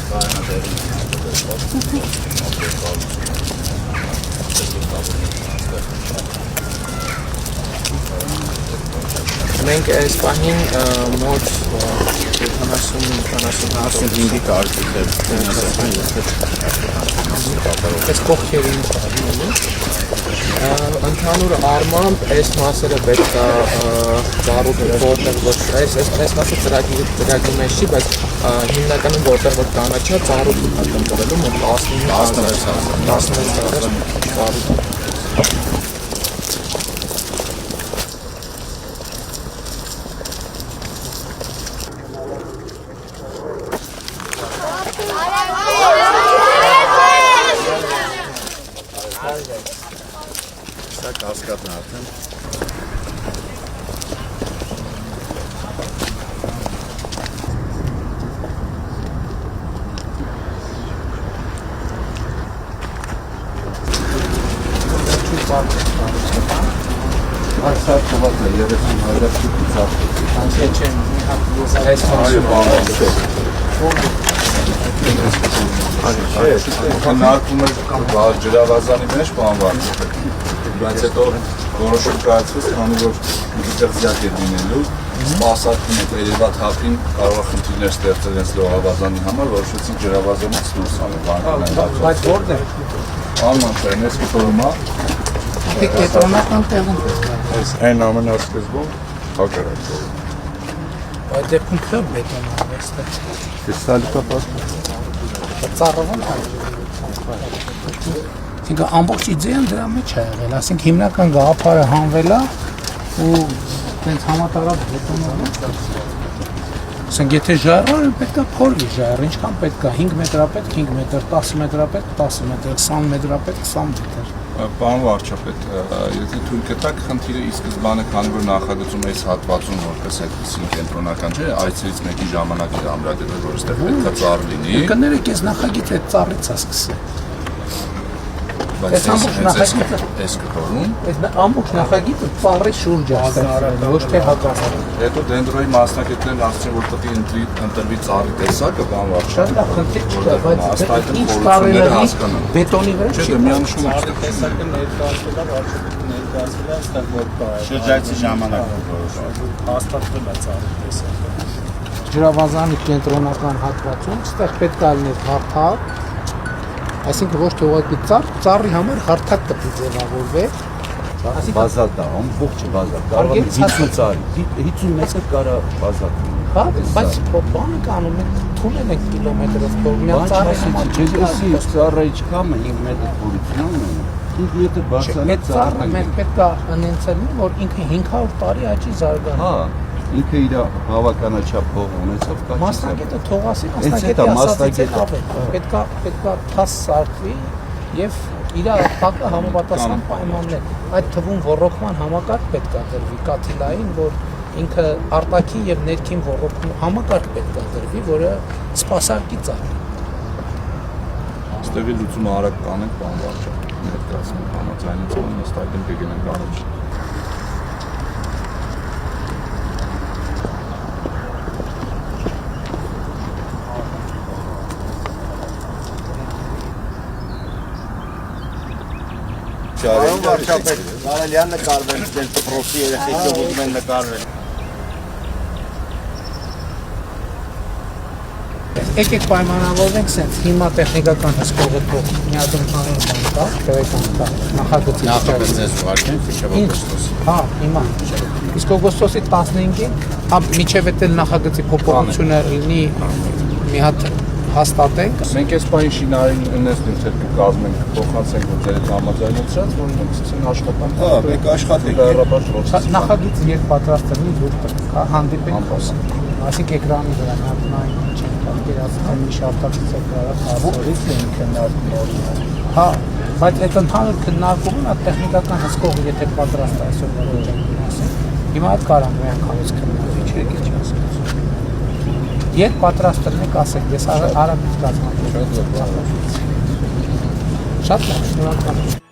Մենք այս պահին մոտ 70-75 կարգեր այս կողքերին ընդհանուր առմամբ այս մասերը պետք է ծառուտի որտեղ ոչ այս մասը ծրագրի մեջ չի, բայց հիմնականում որտեղ որ կանաչա ծառուտի տնտվելու մոտ 16 ծառուտ Կասկադն արդեն Այսար թվատ է 30,000 շուկի ծախսի այս Քննարկում էր ջրավազանի մեջ բանվարդ բայց հետո որոշում կայացվեց, քանի որ դիտեղ զյակ է լինելու սպասարկում եք երևատ հապին կարող է խնդիրներ ստեղծել հենց լողավազանի համար, որոշեցինք ջրավազանից դուրս անել բայց որն է? Անման չեն, ես կտորում է կետրոնական տեղում Այն ամենասկզբում հակառակ այդ դեպքում քո բետոնով է Կրիստալիկապատ ծառավում Ինքը ամբողջ իդեան դրա մեջ է եղել, ասենք հիմնական գաղափարը հանվել է ու տենց համատարած բետոնով ասենք եթե ժայռը պետք է փորվի ժայռը, ինչքան պետք է 5 մետրապետ 5 մետր, 10 մետրապետ 10 մետր, 20 մետրապետ 20 մետր Պարոն վարչապետ, եթե թույլ կտաք խնդիրը ի սկզբանե քանի որ նախագծում այս հատվածում որպես այդպեսին կենտրոնական չէ, այցելից մեկի ժամանակ է ամրագրվել, որ այստեղ պետք է ծառ լինի։ Կներեք, ես նախագիծը այդ ծառից է սկսել։ Բայց այս կտորում Այս ամբողջ նախագիծը ծառի շուրջ է ստեղծվել, ոչ թե հակառակը։ Հետո դենդրոյի մասնակիցներն ասացին, որ պետք է ընտրվի ծառի տեսակը, բան վարչապետ։ Շատ լավ խնդիր չկա, բայց ինչ տարիների բետոնի վրա չի։ Միանշում Ծառի տեսակը ներկայացվել է, վարչապետը ներկայացվել է, այստեղ որ կա։ Շրջայցի ժամանակ հաստատվել է ծառի տեսակը։ Ջրավազանի կենտրոնական հատվածում այստեղ պետք է լիներ հարթակ, այսինքն ոչ թե ուղղակի ծառի համար հարթակ պետք է ձևավորվեր։ Բազալտ է, ամբողջը բազալտ, կարող է 50 ծառի, 50 մետր կարա բազալտ լինի։ Հա, բայց բանը կանում են, թունել են կիլոմետրով փորմյան ծառի համար։ Չեսի ծառը իչքամը 5 մետր փորության ունի, 5 մետր բարձրացած Այդ ծառը մենք պետք է անենցել, որ ինքը 500 տարի աճի զարգանում։ Հա, ինքը իր բավականաչափ փող ունեցավ կա։ Մասնագետը թողասի, մասնագետի ասածից պետք է թաս սարքվի եւ իր տակը համապատասխան պայմաններ։ Այդ թվում ոռոգման համակարգ պետք է դրվի կաթիլային, որ ինքը արտաքին եւ ներքին ոռոգում համակարգ պետք է դրվի, որը սպասարկի ծառ։ Ստեղի լուծումը արագ կանենք, բան վարչապետ ներկայացնում համաձայնեցում նստակին կգնանք առաջ։ Պարոն վարչապետ, կարելի է նկարվել, դες դպրոցի երեխեքի ուզում են նկարվել։ Եկեք պայմանավորվենք սենց, հիմա տեխնիկական հսկողը թող միադրութանին բան կա, տեղեկան կա, նախագծի Նախագծես ուղարկենք Օգոստոս։ Հա, հիմա, իսկ օգոստոսի 15-ին, միջև էդ նախագծի փոփոխությունը լինի մի հատ հաստատենք։ Մենք այս պահին շինարարին ունես նյութեր կկազմենք, փոխանցենք որ ձեր համաձայնեցրած, որ մենք սկսենք աշխատանք։ Հա, մենք աշխատենք։ Նախագիծ երբ պատրաստ լինի, դուք հանդիպենք խոսենք։ Այսինքն էկրանի վրա նայում չենք պատկերացնում մի շարտակից է կարող հասցորից են քննարկում։ Հա, բայց այդ ընդհանուր քննարկումն է տեխնիկական հսկողը եթե պատրաստ է այսօր որոշակի մասին։ Հիմա այդ կարող մի անգամից քննարկի, չէ՞ ինչ ասում։ Երբ պատրաստ եք ասեք, ես արագ կազմակերպեմ։ Շատ լավ, շնորհակալ եմ։